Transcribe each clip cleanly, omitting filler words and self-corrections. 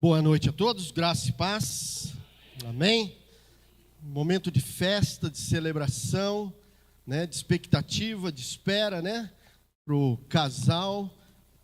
Boa noite a todos, graça e paz, amém? Um momento de festa, de celebração, né? De expectativa, de espera, né? Para o casal,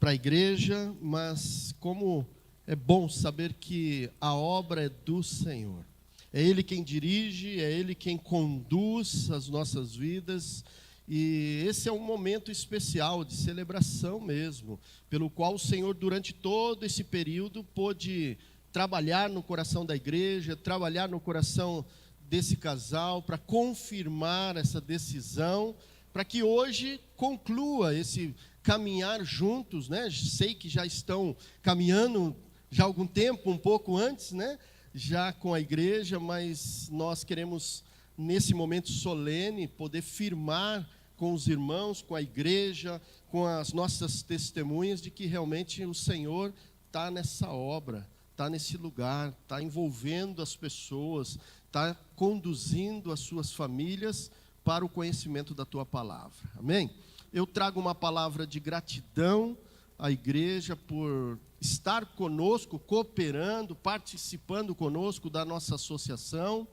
para a igreja, mas como é bom saber que a obra é do Senhor. É Ele quem dirige, é Ele quem conduz as nossas vidas. E esse é um momento especial de celebração mesmo, pelo qual o Senhor durante todo esse período pôde trabalhar no coração da igreja, trabalhar no coração desse casal, para confirmar essa decisão, para que hoje conclua esse caminhar juntos, né? Sei que já estão caminhando já há algum tempo, um pouco antes, né? Já com a igreja, mas nós queremos nesse momento solene, poder firmar com os irmãos, com a igreja, com as nossas testemunhas, de que realmente o Senhor está nessa obra, está nesse lugar, está envolvendo as pessoas, está conduzindo as suas famílias para o conhecimento da Tua palavra, amém? Eu trago uma palavra de gratidão à igreja por estar conosco, cooperando, participando conosco da nossa associação.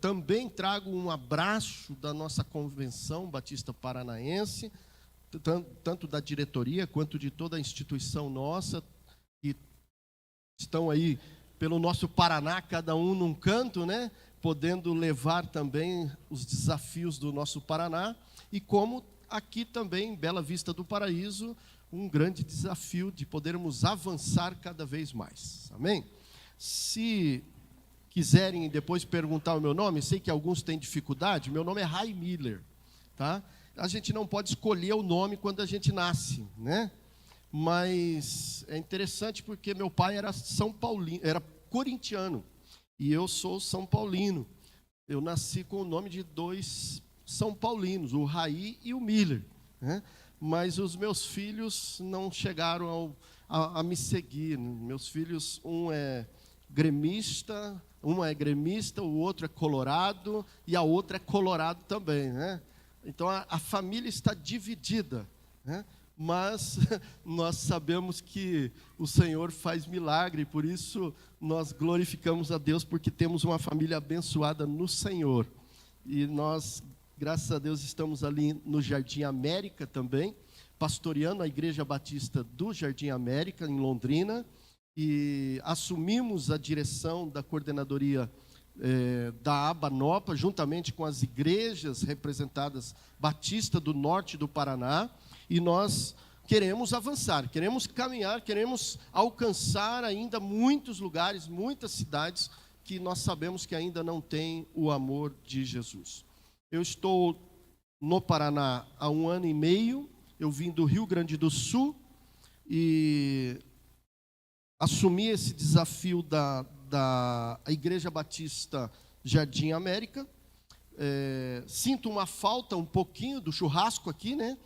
Também trago um abraço da nossa Convenção Batista Paranaense, tanto da diretoria quanto de toda a instituição nossa, que estão aí pelo nosso Paraná, cada um num canto, né? Podendo levar também os desafios do nosso Paraná, e como aqui também em Bela Vista do Paraíso, um grande desafio de podermos avançar cada vez mais, amém? Se quiserem depois perguntar o meu nome, sei que alguns têm dificuldade, meu nome é Ray Miller, tá? A gente não pode escolher o nome quando a gente nasce, né? Mas é interessante porque meu pai era São Paulino, era corintiano, e eu sou São Paulino. Eu nasci com o nome de dois São Paulinos, o Ray e o Miller, né? Mas os meus filhos não chegaram a me seguir. Meus filhos, um é gremista, o outro é colorado e a outra é colorado também, né? Então a família está dividida, né? Mas nós sabemos que o Senhor faz milagre, por isso nós glorificamos a Deus, porque temos uma família abençoada no Senhor. E nós, graças a Deus, estamos ali no Jardim América também, pastoreando a Igreja Batista do Jardim América, em Londrina, e assumimos a direção da coordenadoria da Abanopa, juntamente com as igrejas representadas Batista do Norte do Paraná, e nós queremos avançar, queremos caminhar, queremos alcançar ainda muitos lugares, muitas cidades que nós sabemos que ainda não têm o amor de Jesus. Eu estou no Paraná há 1 ano e meio, eu vim do Rio Grande do Sul e assumi esse desafio da Igreja Batista Jardim América. Sinto uma falta um pouquinho do churrasco aqui, né?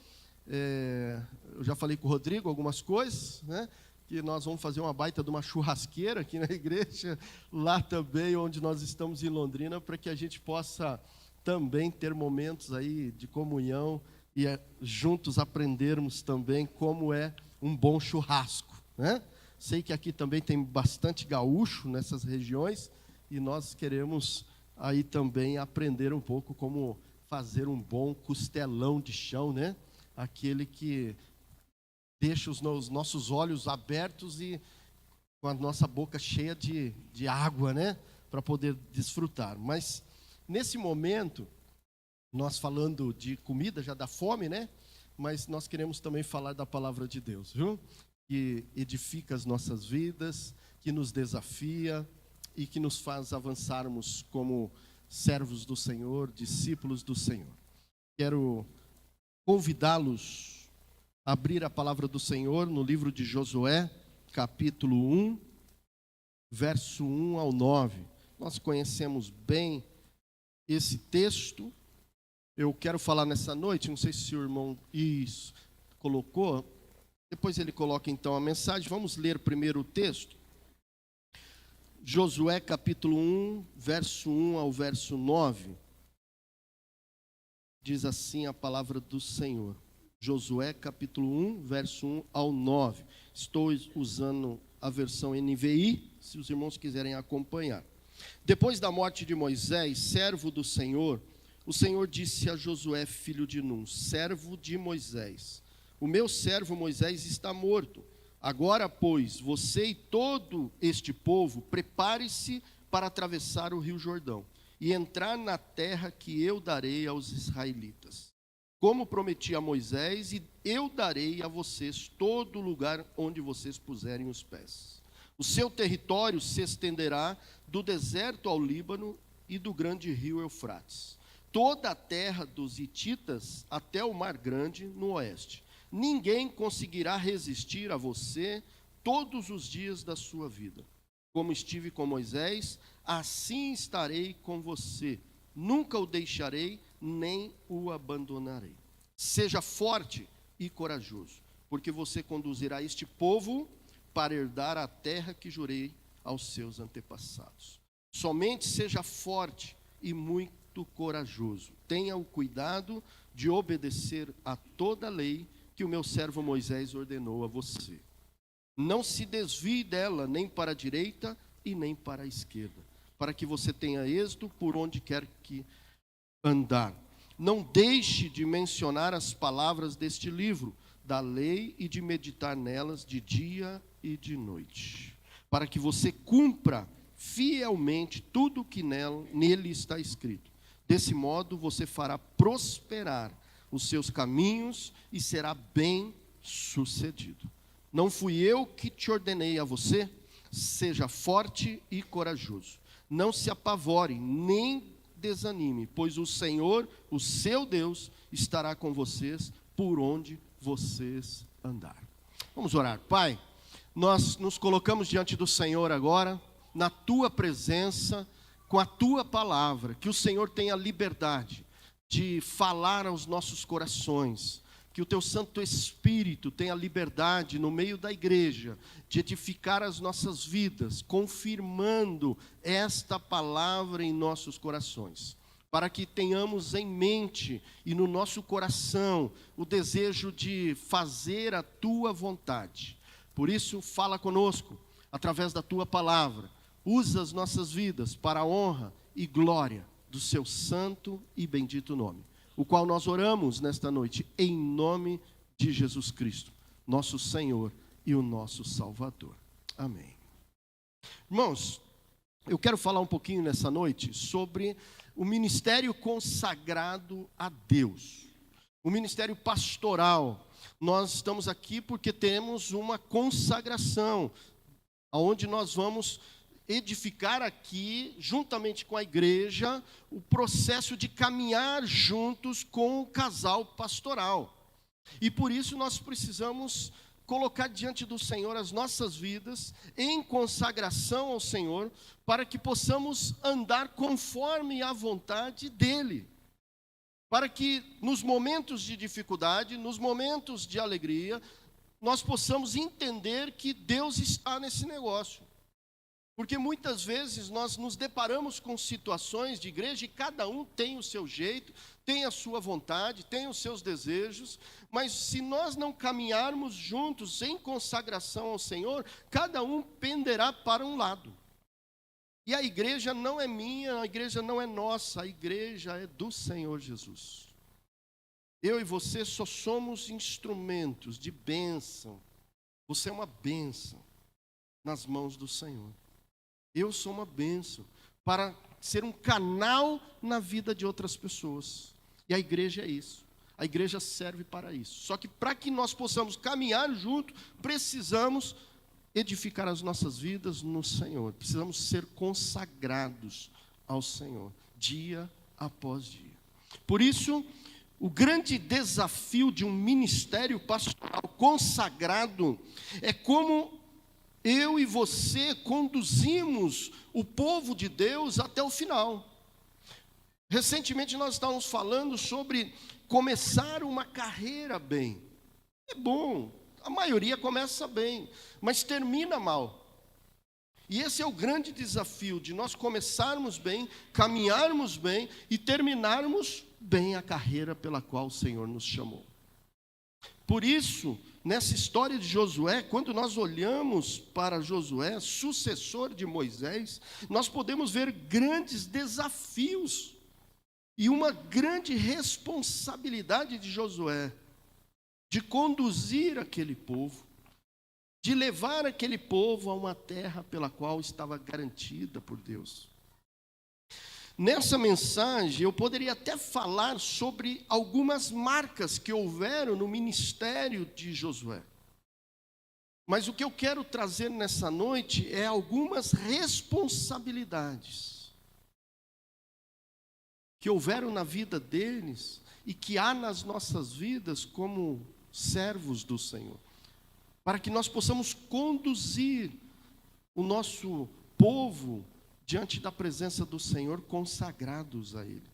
Eu já falei com o Rodrigo algumas coisas, né? Que nós vamos fazer uma baita de uma churrasqueira aqui na igreja, lá também onde nós estamos em Londrina, para que a gente possa também ter momentos aí de comunhão e juntos aprendermos também como é um bom churrasco, né? Sei que aqui também tem bastante gaúcho nessas regiões e nós queremos aí também aprender um pouco como fazer um bom costelão de chão, né? Aquele que deixa os nossos olhos abertos e com a nossa boca cheia de água, né? Para poder desfrutar. Mas nesse momento, nós falando de comida, já dá fome, né? Mas nós queremos também falar da palavra de Deus, viu? Que edifica as nossas vidas, que nos desafia e que nos faz avançarmos como servos do Senhor, discípulos do Senhor. Quero convidá-los a abrir a palavra do Senhor no livro de Josué, capítulo 1, verso 1 ao 9. Nós conhecemos bem esse texto. Eu quero falar nessa noite, não sei se o irmão colocou. Depois ele coloca então a mensagem. Vamos ler primeiro o texto. Josué capítulo 1, verso 1 ao verso 9. Diz assim a palavra do Senhor. Josué capítulo 1, verso 1 ao 9. Estou usando a versão NVI, se os irmãos quiserem acompanhar. Depois da morte de Moisés, servo do Senhor, o Senhor disse a Josué, filho de Num, servo de Moisés: o meu servo Moisés está morto. Agora, pois, você e todo este povo, prepare-se para atravessar o rio Jordão e entrar na terra que eu darei aos israelitas. Como prometi a Moisés, e eu darei a vocês todo lugar onde vocês puserem os pés. O seu território se estenderá do deserto ao Líbano e do grande rio Eufrates, toda a terra dos hititas até o Mar Grande no oeste. Ninguém conseguirá resistir a você todos os dias da sua vida. Como estive com Moisés, assim estarei com você. Nunca o deixarei, nem o abandonarei. Seja forte e corajoso, porque você conduzirá este povo para herdar a terra que jurei aos seus antepassados. Somente seja forte e muito corajoso. Tenha o cuidado de obedecer a toda a lei que o meu servo Moisés ordenou a você. Não se desvie dela, nem para a direita e nem para a esquerda, para que você tenha êxito por onde quer que andar. Não deixe de mencionar as palavras deste livro da lei e de meditar nelas de dia e de noite, para que você cumpra fielmente tudo o que nele está escrito. Desse modo você fará prosperar os seus caminhos e será bem sucedido. Não fui eu que te ordenei a você? Seja forte e corajoso. Não se apavore, nem desanime, pois o Senhor, o seu Deus, estará com vocês por onde vocês andarem. Vamos orar. Pai, nós nos colocamos diante do Senhor agora, na tua presença, com a tua palavra, que o Senhor tenha liberdade de falar aos nossos corações, que o teu Santo Espírito tenha liberdade no meio da igreja, de edificar as nossas vidas, confirmando esta palavra em nossos corações, para que tenhamos em mente e no nosso coração o desejo de fazer a tua vontade. Por isso, fala conosco, através da tua palavra, usa as nossas vidas para a honra e glória do seu santo e bendito nome, o qual nós oramos nesta noite, em nome de Jesus Cristo, nosso Senhor e o nosso Salvador. Amém. Irmãos, eu quero falar um pouquinho nessa noite sobre o ministério consagrado a Deus, o ministério pastoral. Nós estamos aqui porque temos uma consagração, onde nós vamos edificar aqui, juntamente com a igreja, o processo de caminhar juntos com o casal pastoral. E por isso nós precisamos colocar diante do Senhor as nossas vidas em consagração ao Senhor, para que possamos andar conforme a vontade dEle. Para que nos momentos de dificuldade, nos momentos de alegria, nós possamos entender que Deus está nesse negócio. Porque muitas vezes nós nos deparamos com situações de igreja e cada um tem o seu jeito, tem a sua vontade, tem os seus desejos, mas se nós não caminharmos juntos em consagração ao Senhor, cada um penderá para um lado. E a igreja não é minha, a igreja não é nossa, a igreja é do Senhor Jesus. Eu e você só somos instrumentos de bênção. Você é uma bênção nas mãos do Senhor. Eu sou uma bênção para ser um canal na vida de outras pessoas. E a igreja é isso. A igreja serve para isso. Só que para que nós possamos caminhar junto, precisamos edificar as nossas vidas no Senhor. Precisamos ser consagrados ao Senhor, dia após dia. Por isso, o grande desafio de um ministério pastoral consagrado é como eu e você conduzimos o povo de Deus até o final. Recentemente nós estávamos falando sobre começar uma carreira bem. É bom, a maioria começa bem, mas termina mal. E esse é o grande desafio de nós começarmos bem, caminharmos bem e terminarmos bem a carreira pela qual o Senhor nos chamou. Por isso, nessa história de Josué, quando nós olhamos para Josué, sucessor de Moisés, nós podemos ver grandes desafios e uma grande responsabilidade de Josué, de conduzir aquele povo, de levar aquele povo a uma terra pela qual estava garantida por Deus. Nessa mensagem, eu poderia até falar sobre algumas marcas que houveram no ministério de Josué. Mas o que eu quero trazer nessa noite é algumas responsabilidades que houveram na vida deles e que há nas nossas vidas como servos do Senhor, para que nós possamos conduzir o nosso povo diante da presença do Senhor, consagrados a Ele.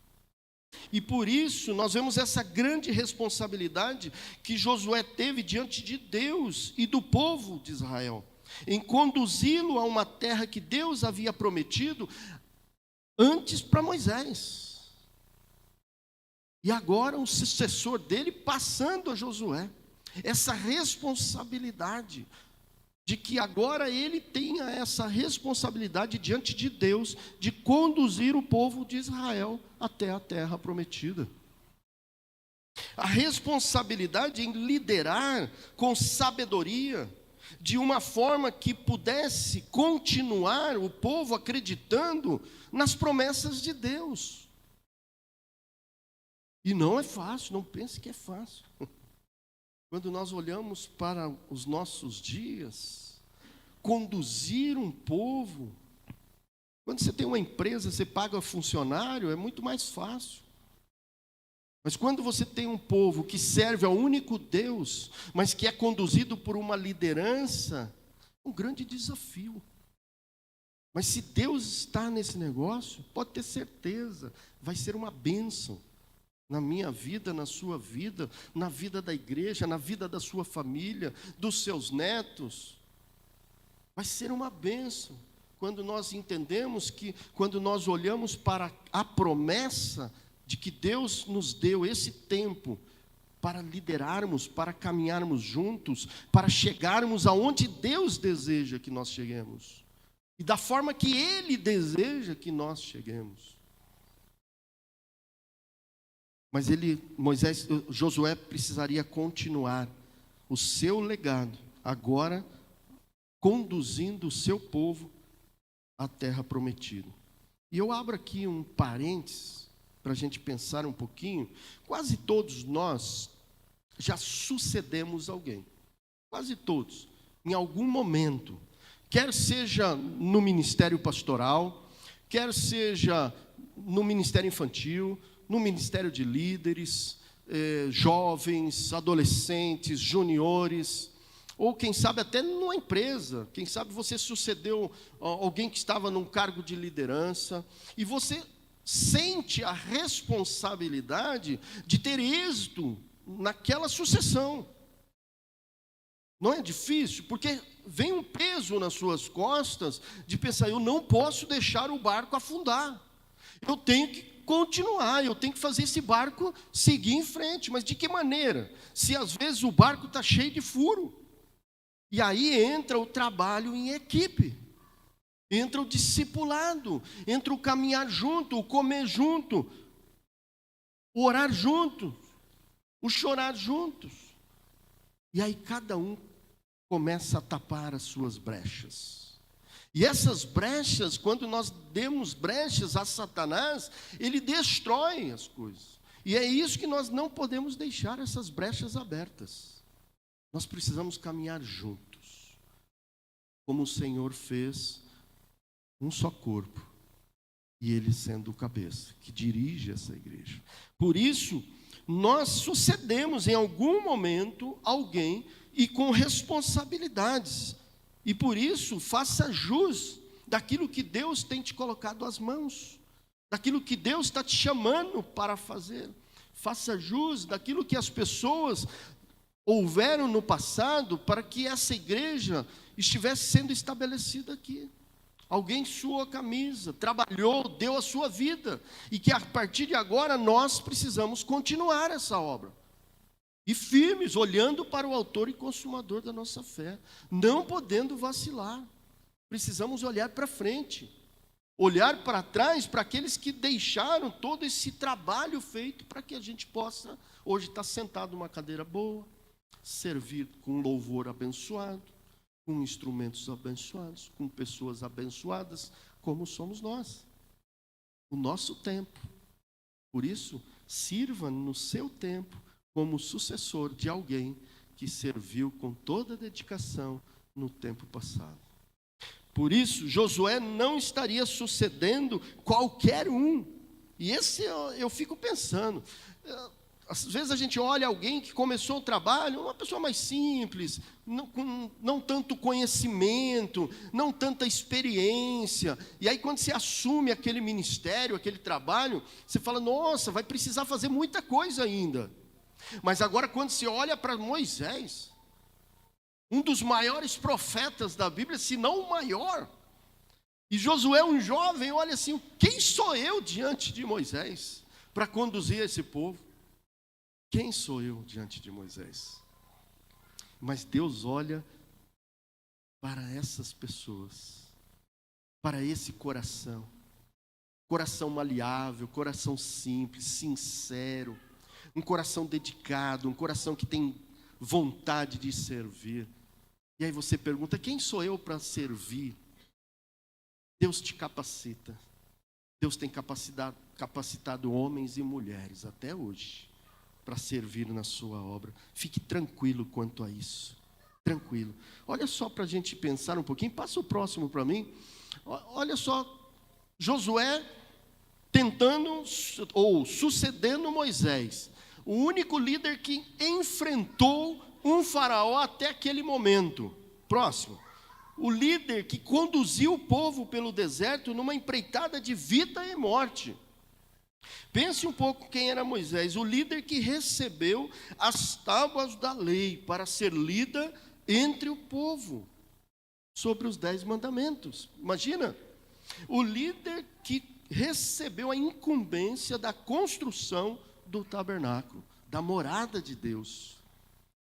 E por isso nós vemos essa grande responsabilidade que Josué teve diante de Deus e do povo de Israel, em conduzi-lo a uma terra que Deus havia prometido antes para Moisés. E agora o sucessor dele passando a Josué, essa responsabilidade de que agora ele tenha essa responsabilidade diante de Deus, de conduzir o povo de Israel até a terra prometida. A responsabilidade em liderar com sabedoria, de uma forma que pudesse continuar o povo acreditando nas promessas de Deus. E não é fácil, não pense que é fácil. Quando nós olhamos para os nossos dias, conduzir um povo, quando você tem uma empresa, você paga funcionário, é muito mais fácil. Mas quando você tem um povo que serve ao único Deus, mas que é conduzido por uma liderança, é um grande desafio. Mas se Deus está nesse negócio, pode ter certeza, vai ser uma bênção. Na minha vida, na sua vida, na vida da igreja, na vida da sua família, dos seus netos. Vai ser uma bênção quando nós entendemos que, quando nós olhamos para a promessa de que Deus nos deu esse tempo para liderarmos, para caminharmos juntos, para chegarmos aonde Deus deseja que nós cheguemos. E da forma que Ele deseja que nós cheguemos. Mas Josué precisaria continuar o seu legado, agora conduzindo o seu povo à terra prometida. E eu abro aqui um parênteses, para a gente pensar um pouquinho. Quase todos nós já sucedemos alguém, quase todos, em algum momento, quer seja no ministério pastoral, quer seja no ministério infantil, no ministério de líderes, jovens, adolescentes, juniores, ou quem sabe até numa empresa, quem sabe você sucedeu alguém que estava num cargo de liderança, e você sente a responsabilidade de ter êxito naquela sucessão. Não é difícil? Porque vem um peso nas suas costas de pensar, eu não posso deixar o barco afundar, eu tenho que continuar, eu tenho que fazer esse barco seguir em frente. Mas de que maneira? Se às vezes o barco está cheio de furo. E aí entra o trabalho em equipe, entra o discipulado, entra o caminhar junto, o comer junto, o orar junto, o chorar juntos. E aí cada um começa a tapar as suas brechas. E essas brechas, quando nós demos brechas a Satanás, ele destrói as coisas. E é isso que nós não podemos deixar, essas brechas abertas. Nós precisamos caminhar juntos, como o Senhor fez, um só corpo, e Ele sendo o cabeça, que dirige essa igreja. Por isso, nós sucedemos em algum momento alguém e com responsabilidades. E por isso, faça jus daquilo que Deus tem te colocado às mãos, daquilo que Deus está te chamando para fazer. Faça jus daquilo que as pessoas houveram no passado para que essa igreja estivesse sendo estabelecida aqui. Alguém suou a camisa, trabalhou, deu a sua vida, e que a partir de agora nós precisamos continuar essa obra. e firmes, olhando para o autor e consumador da nossa fé, não podendo vacilar. Precisamos olhar para frente, olhar para trás, para aqueles que deixaram todo esse trabalho feito para que a gente possa hoje estar sentado numa cadeira boa, servir com louvor abençoado, com instrumentos abençoados, com pessoas abençoadas, como somos nós. O nosso tempo. Por isso, sirva no seu tempo como sucessor de alguém que serviu com toda a dedicação no tempo passado. Por isso, Josué não estaria sucedendo qualquer um. E esse eu fico pensando. Às vezes a gente olha alguém que começou o trabalho, uma pessoa mais simples, não tanto conhecimento, não tanta experiência. E aí quando você assume aquele ministério, aquele trabalho, você fala, nossa, vai precisar fazer muita coisa ainda. Mas agora quando você olha para Moisés, um dos maiores profetas da Bíblia, se não o maior, e Josué um jovem, olha assim, quem sou eu diante de Moisés para conduzir esse povo? Quem sou eu diante de Moisés? Mas Deus olha para essas pessoas, para esse coração maleável, coração simples, sincero, um coração dedicado, um coração que tem vontade de servir. E aí você pergunta, quem sou eu para servir? Deus te capacita. Deus tem capacitado homens e mulheres até hoje para servir na sua obra. Fique tranquilo quanto a isso. Tranquilo. Olha só para a gente pensar um pouquinho. Passa o próximo para mim. Olha só, Josué tentando ou sucedendo Moisés. O único líder que enfrentou um faraó até aquele momento. Próximo. O líder que conduziu o povo pelo deserto numa empreitada de vida e morte. Pense um pouco quem era Moisés, o líder que recebeu as tábuas da lei para ser lida entre o povo, sobre os 10 mandamentos. Imagina, o líder que recebeu a incumbência da construção do tabernáculo, da morada de Deus.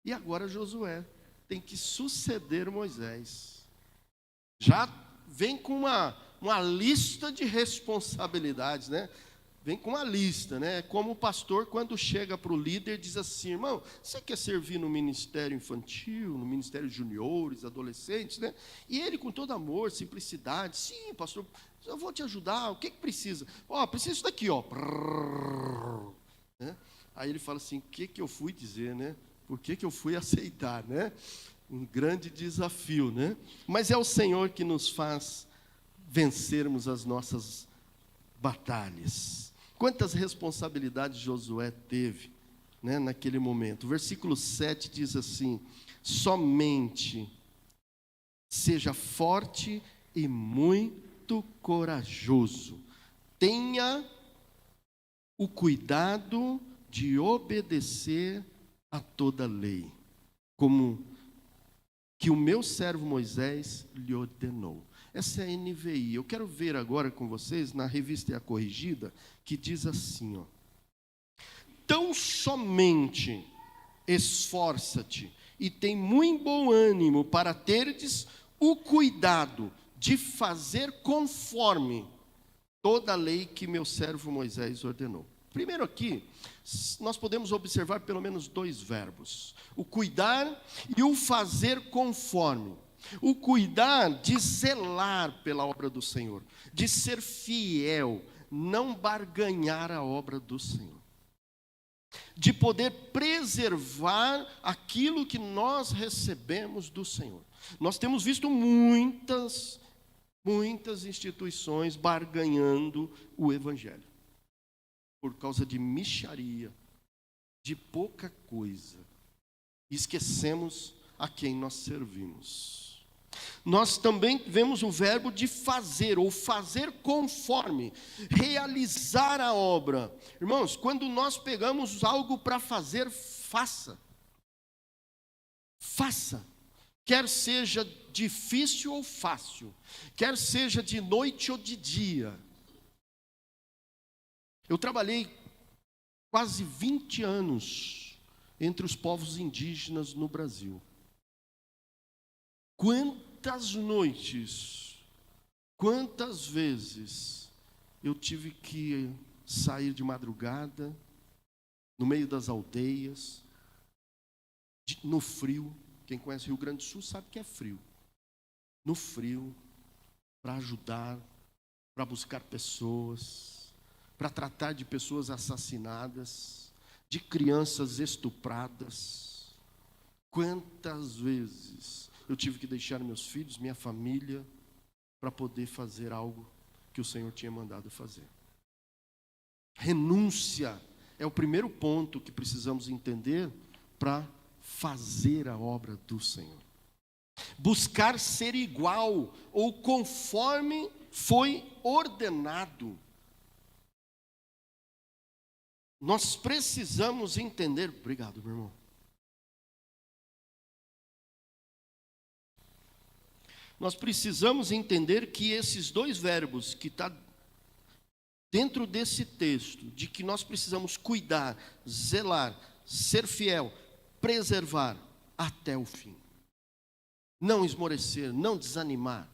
E agora Josué tem que suceder Moisés. Já vem com uma lista de responsabilidades, né? Vem com uma lista, né? Como o pastor, quando chega para o líder, diz assim, irmão, você quer servir no ministério infantil, no ministério de juniores, adolescentes, né? E ele com todo amor, simplicidade, sim, pastor, eu vou te ajudar, o que precisa? Precisa disso daqui, né? Aí ele fala assim, o que eu fui dizer, né? Por que eu fui aceitar, né? Um grande desafio, né? Mas é o Senhor que nos faz vencermos as nossas batalhas. Quantas responsabilidades Josué teve, né, naquele momento? O versículo 7 diz assim, somente seja forte e muito corajoso. Tenha o cuidado de obedecer a toda a lei, como que o meu servo Moisés lhe ordenou. Essa é a NVI. Eu quero ver agora com vocês, na revista A Corrigida, que diz assim, tão somente esforça-te e tem muito bom ânimo para terdes o cuidado de fazer conforme toda a lei que meu servo Moisés ordenou. Primeiro aqui, nós podemos observar pelo menos 2 verbos. O cuidar e o fazer conforme. O cuidar de zelar pela obra do Senhor, de ser fiel, não barganhar a obra do Senhor. De poder preservar aquilo que nós recebemos do Senhor. Nós temos visto muitas instituições barganhando o Evangelho. Por causa de mixaria, de pouca coisa. Esquecemos a quem nós servimos. Nós também vemos o verbo de fazer, ou fazer conforme, realizar a obra. Irmãos, quando nós pegamos algo para fazer, faça. Faça. Quer seja difícil ou fácil, quer seja de noite ou de dia. Eu trabalhei quase 20 anos entre os povos indígenas no Brasil. Quantas noites, quantas vezes eu tive que sair de madrugada, no meio das aldeias, no frio. Quem conhece o Rio Grande do Sul sabe que é frio. No frio, para ajudar, para buscar pessoas, para tratar de pessoas assassinadas, de crianças estupradas. Quantas vezes eu tive que deixar meus filhos, minha família, para poder fazer algo que o Senhor tinha mandado fazer. Renúncia é o primeiro ponto que precisamos entender para fazer a obra do Senhor. Buscar ser igual ou conforme foi ordenado. Nós precisamos entender. Obrigado, meu irmão. Nós precisamos entender que esses dois verbos que está dentro desse texto, de que nós precisamos cuidar, zelar, ser fiel, preservar até o fim. Não esmorecer, não desanimar.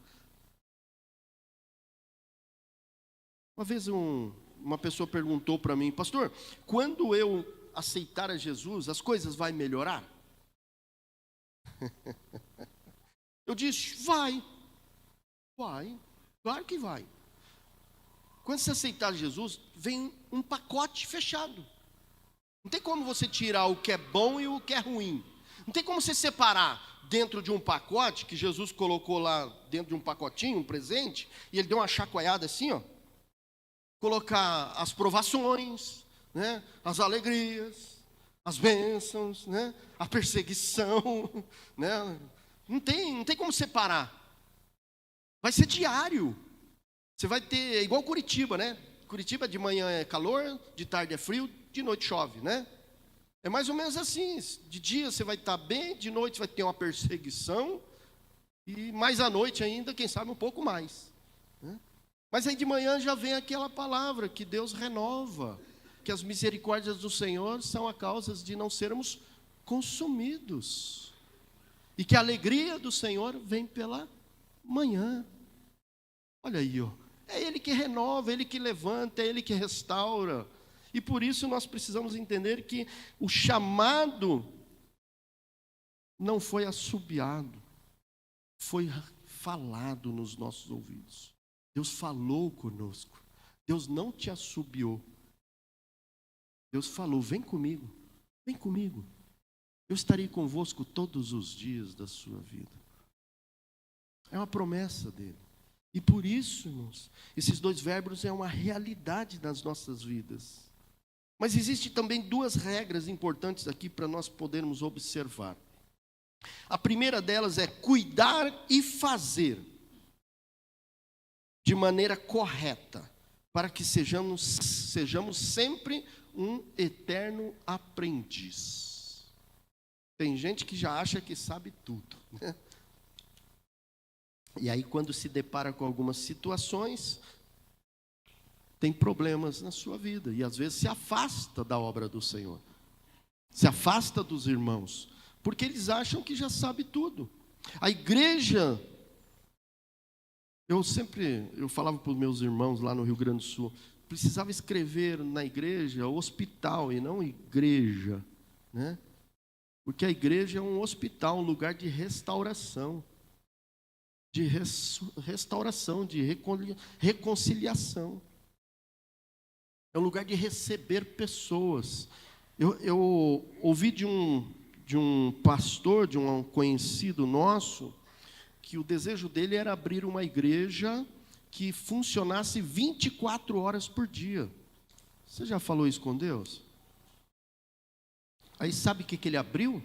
Uma vez uma pessoa perguntou para mim: pastor, quando eu aceitar a Jesus, as coisas vão melhorar? Eu disse: vai, claro que vai. Quando você aceitar Jesus, vem um pacote fechado. Não tem como você tirar o que é bom e o que é ruim. Não tem como você separar dentro de um pacote, que Jesus colocou lá dentro de um pacotinho, um presente, e ele deu uma chacoalhada assim, ó. Colocar as provações, né, as alegrias, as bênçãos, né, a perseguição, né. Não tem como separar. Vai ser diário. Você vai ter, igual Curitiba, né? Curitiba de manhã é calor, de tarde é frio, de noite chove, né? É mais ou menos assim. De dia você vai estar bem, de noite vai ter uma perseguição, e mais à noite ainda, quem sabe um pouco mais, né? Mas aí de manhã já vem aquela palavra que Deus renova, que as misericórdias do Senhor são a causa de não sermos consumidos, e que a alegria do Senhor vem pela manhã. Olha aí, ó. É Ele que renova, é Ele que levanta, é Ele que restaura. E por isso nós precisamos entender que o chamado não foi assobiado, foi falado nos nossos ouvidos. Deus falou conosco. Deus não te assobiou. Deus falou: vem comigo, vem comigo. Eu estarei convosco todos os dias da sua vida. É uma promessa dele. E por isso, irmãos, esses dois verbos é uma realidade nas nossas vidas. Mas existem também duas regras importantes aqui para nós podermos observar. A primeira delas é cuidar e fazer de maneira correta, para que sejamos sempre um eterno aprendiz. Tem gente que já acha que sabe tudo, né? E aí, quando se depara com algumas situações, tem problemas na sua vida. E às vezes se afasta da obra do Senhor. Se afasta dos irmãos. Porque eles acham que já sabe tudo. A igreja... Eu falava para os meus irmãos lá no Rio Grande do Sul, precisava escrever na igreja hospital e não igreja, né? Porque a igreja é um hospital, um lugar de restauração. De restauração, de reconciliação. É um lugar de receber pessoas. Eu ouvi de um pastor, de um conhecido nosso, que o desejo dele era abrir uma igreja que funcionasse 24 horas por dia. Você já falou isso com Deus? Aí sabe o que ele abriu?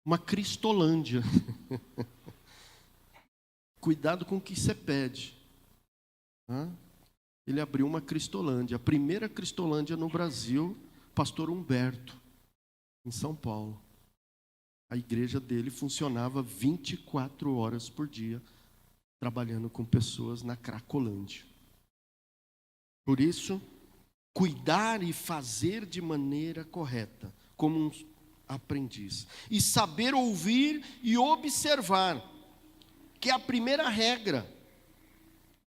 Uma Cristolândia. Cuidado com o que você pede. Ele abriu uma Cristolândia. A primeira Cristolândia no Brasil, pastor Humberto, em São Paulo. A igreja dele funcionava 24 horas por dia, trabalhando com pessoas na Cracolândia. Por isso, cuidar e fazer de maneira correta. como um aprendiz. E saber ouvir e observar, que é a primeira regra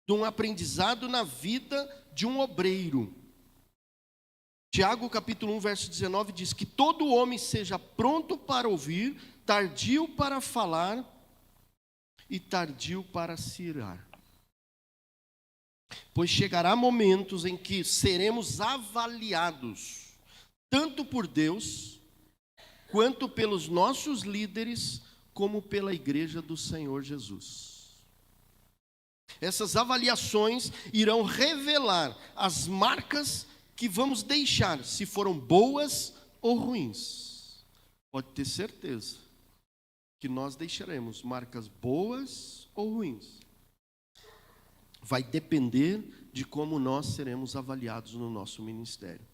de um aprendizado na vida de um obreiro. Tiago capítulo 1, verso 19 diz que todo homem seja pronto para ouvir, tardio para falar e tardio para se irar. Pois chegará momentos em que seremos avaliados, tanto por Deus, quanto pelos nossos líderes, como pela igreja do Senhor Jesus. Essas avaliações irão revelar as marcas que vamos deixar, se foram boas ou ruins. Pode ter certeza que nós deixaremos marcas boas ou ruins. Vai depender de como nós seremos avaliados no nosso ministério,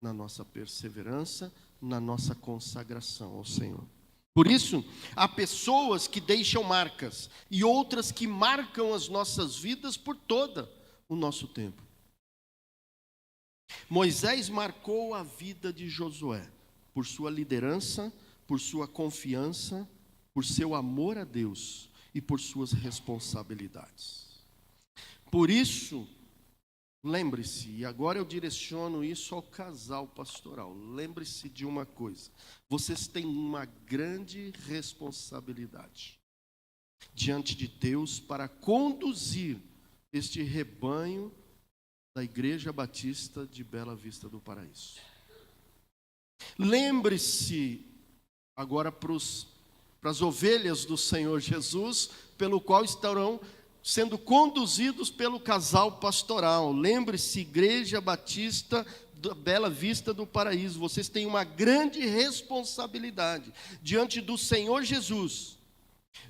na nossa perseverança, na nossa consagração ao Senhor. Por isso, há pessoas que deixam marcas e outras que marcam as nossas vidas por todo o nosso tempo. Moisés marcou a vida de Josué por sua liderança, por sua confiança, por seu amor a Deus e por suas responsabilidades. Por isso, lembre-se, e agora eu direciono isso ao casal pastoral, lembre-se de uma coisa: vocês têm uma grande responsabilidade diante de Deus para conduzir este rebanho da Igreja Batista de Bela Vista do Paraíso. Lembre-se agora para as ovelhas do Senhor Jesus, pelo qual estarão sendo conduzidos pelo casal pastoral. Lembre-se, Igreja Batista da Bela Vista do Paraíso, vocês têm uma grande responsabilidade diante do Senhor Jesus,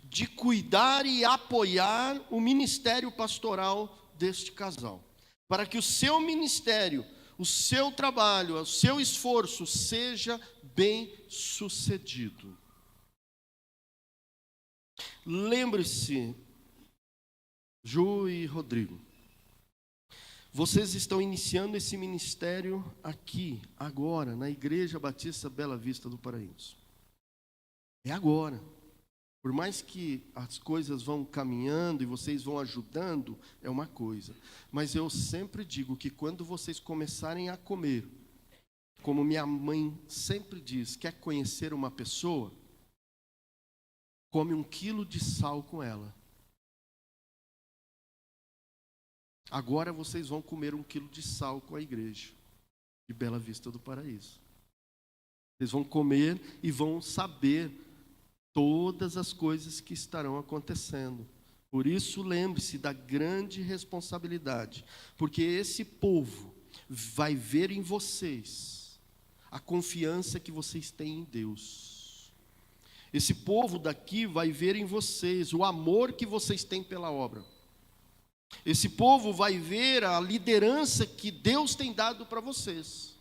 de cuidar e apoiar o ministério pastoral deste casal, para que o seu ministério, o seu trabalho, o seu esforço seja bem sucedido. Lembre-se, Ju e Rodrigo, vocês estão iniciando esse ministério aqui, agora, na Igreja Batista Bela Vista do Paraíso. É agora. Por mais que as coisas vão caminhando e vocês vão ajudando, é uma coisa. Mas eu sempre digo que quando vocês começarem a comer, como minha mãe sempre diz, quer conhecer uma pessoa, come 1 quilo de sal com ela. Agora vocês vão comer 1 quilo de sal com a igreja de Bela Vista do Paraíso. Vocês vão comer e vão saber todas as coisas que estarão acontecendo. Por isso, lembre-se da grande responsabilidade, porque esse povo vai ver em vocês a confiança que vocês têm em Deus. Esse povo daqui vai ver em vocês o amor que vocês têm pela obra. Esse povo vai ver a liderança que Deus tem dado para vocês.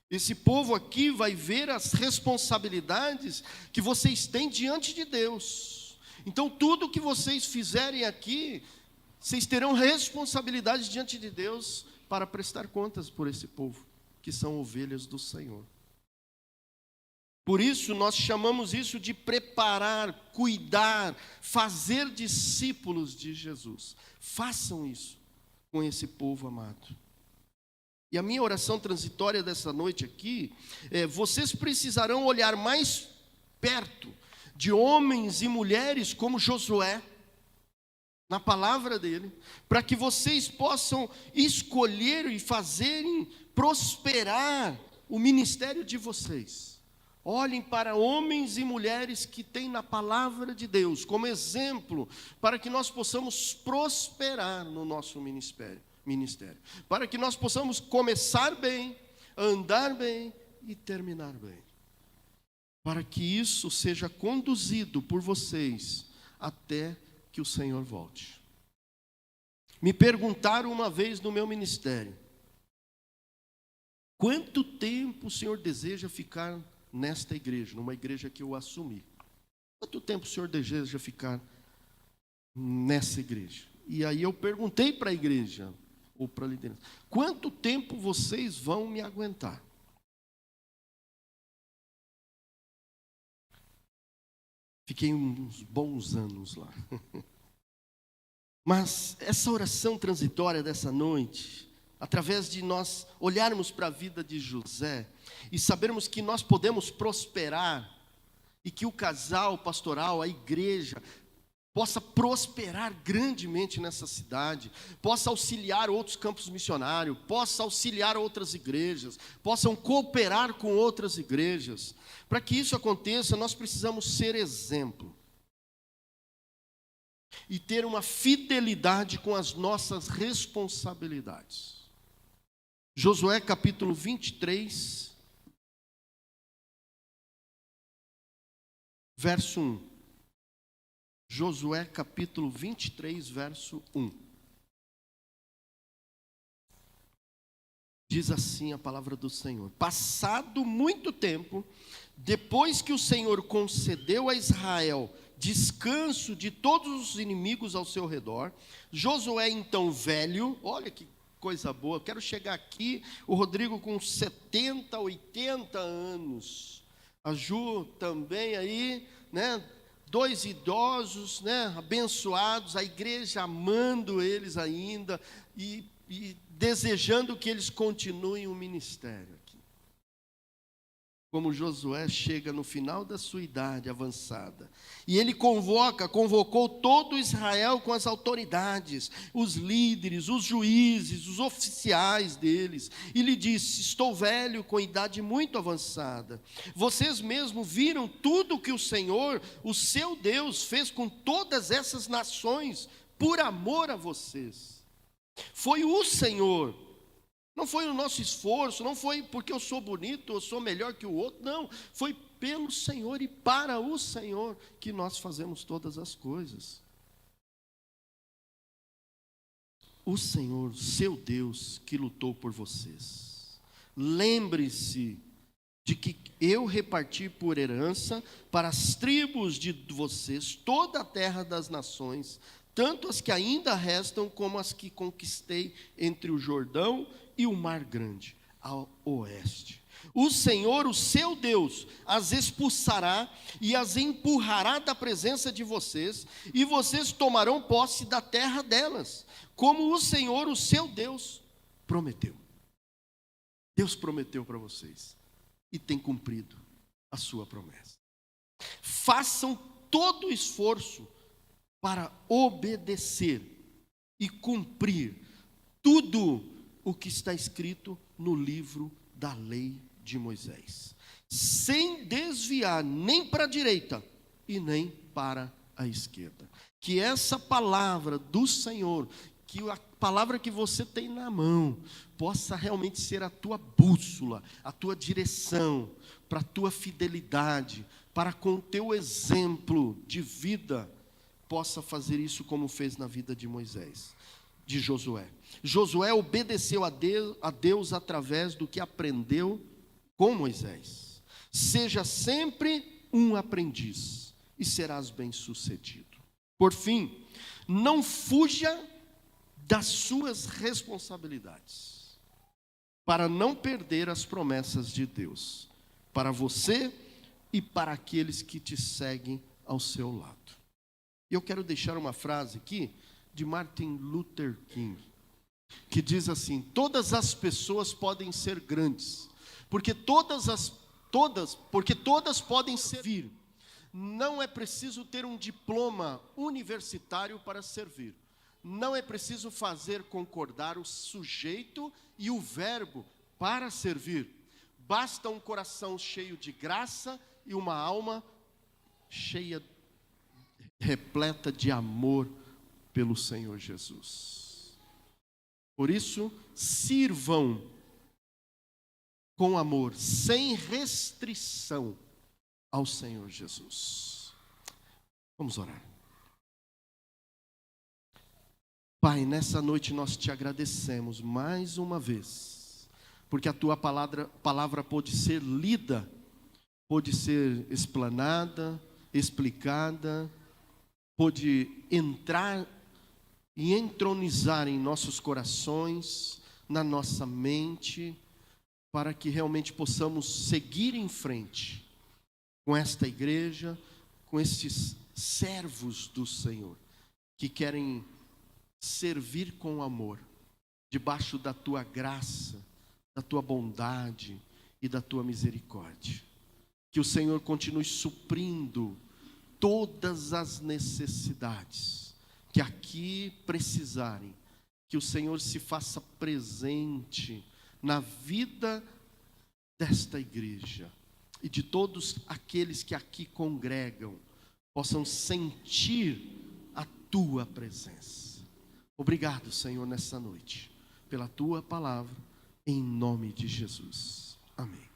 Esse povo aqui vai ver as responsabilidades que vocês têm diante de Deus. Então, tudo que vocês fizerem aqui, vocês terão responsabilidade diante de Deus para prestar contas por esse povo, que são ovelhas do Senhor. Por isso, nós chamamos isso de preparar, cuidar, fazer discípulos de Jesus. Façam isso com esse povo amado. E a minha oração transitória dessa noite aqui é: vocês precisarão olhar mais perto de homens e mulheres como Josué, na palavra dele, para que vocês possam escolher e fazerem prosperar o ministério de vocês. Olhem para homens e mulheres que têm na palavra de Deus como exemplo, para que nós possamos prosperar no nosso ministério, para que nós possamos começar bem, andar bem e terminar bem, para que isso seja conduzido por vocês até que o Senhor volte. Me perguntaram uma vez no meu ministério: quanto tempo o Senhor deseja ficar nesta igreja, numa igreja que eu assumi? Quanto tempo o senhor deseja ficar nessa igreja? E aí eu perguntei para a igreja, ou para a liderança: quanto tempo vocês vão me aguentar? Fiquei uns bons anos lá. Mas essa oração transitória dessa noite, através de nós olharmos para a vida de José e sabermos que nós podemos prosperar e que o casal pastoral, a igreja, possa prosperar grandemente nessa cidade, possa auxiliar outros campos missionários, possa auxiliar outras igrejas, possam cooperar com outras igrejas. Para que isso aconteça, nós precisamos ser exemplo e ter uma fidelidade com as nossas responsabilidades. Josué capítulo 23, verso 1. Josué capítulo 23, verso 1. Diz assim a palavra do Senhor: passado muito tempo, depois que o Senhor concedeu a Israel descanso de todos os inimigos ao seu redor, Josué então velho, olha que coisa boa, quero chegar aqui, o Rodrigo com 70, 80 anos, a Ju também aí, né? 2 idosos, né, abençoados, a igreja amando eles ainda e desejando que eles continuem o ministério aqui. Como Josué chega no final da sua idade avançada, e ele convocou todo Israel com as autoridades, os líderes, os juízes, os oficiais deles, e lhe disse: estou velho, com idade muito avançada. Vocês mesmos viram tudo que o Senhor, o seu Deus, fez com todas essas nações, por amor a vocês. Foi o Senhor. Não foi o nosso esforço, não foi porque eu sou bonito, eu sou melhor que o outro, não. Foi pelo Senhor e para o Senhor que nós fazemos todas as coisas. O Senhor, seu Deus, que lutou por vocês. Lembre-se de que eu reparti por herança para as tribos de vocês toda a terra das nações, tanto as que ainda restam como as que conquistei entre o Jordão e o Mar Grande, ao oeste. O Senhor, o seu Deus, as expulsará e as empurrará da presença de vocês, e vocês tomarão posse da terra delas, como o Senhor, o seu Deus, prometeu. Deus prometeu para vocês e tem cumprido a sua promessa. Façam todo o esforço para obedecer e cumprir tudo o que está escrito no livro da lei de Moisés, sem desviar nem para a direita e nem para a esquerda. Que essa palavra do Senhor, que a palavra que você tem na mão, possa realmente ser a tua bússola, a tua direção, para a tua fidelidade, para com o teu exemplo de vida, possa fazer isso como fez na vida de Moisés, de Josué. Josué obedeceu a Deus através do que aprendeu com Moisés. Seja sempre um aprendiz e serás bem-sucedido. Por fim, não fuja das suas responsabilidades, para não perder as promessas de Deus, para você e para aqueles que te seguem ao seu lado. Eu quero deixar uma frase aqui de Martin Luther King, que diz assim: todas as pessoas podem ser grandes, porque todas podem servir. Não é preciso ter um diploma universitário para servir. Não é preciso fazer concordar o sujeito e o verbo para servir. Basta um coração cheio de graça e uma alma cheia, repleta de amor pelo Senhor Jesus. Por isso, sirvam com amor, sem restrição ao Senhor Jesus. Vamos orar. Pai, nessa noite nós te agradecemos mais uma vez, porque a tua palavra pôde ser lida, pôde ser explanada, explicada, pôde entrar e entronizar em nossos corações, na nossa mente, para que realmente possamos seguir em frente com esta igreja, com estes servos do Senhor, que querem servir com amor, debaixo da tua graça, da tua bondade e da tua misericórdia. Que o Senhor continue suprindo todas as necessidades que aqui precisarem. Que o Senhor se faça presente na vida desta igreja e de todos aqueles que aqui congregam, possam sentir a tua presença. Obrigado, Senhor, nessa noite, pela tua palavra, em nome de Jesus. Amém.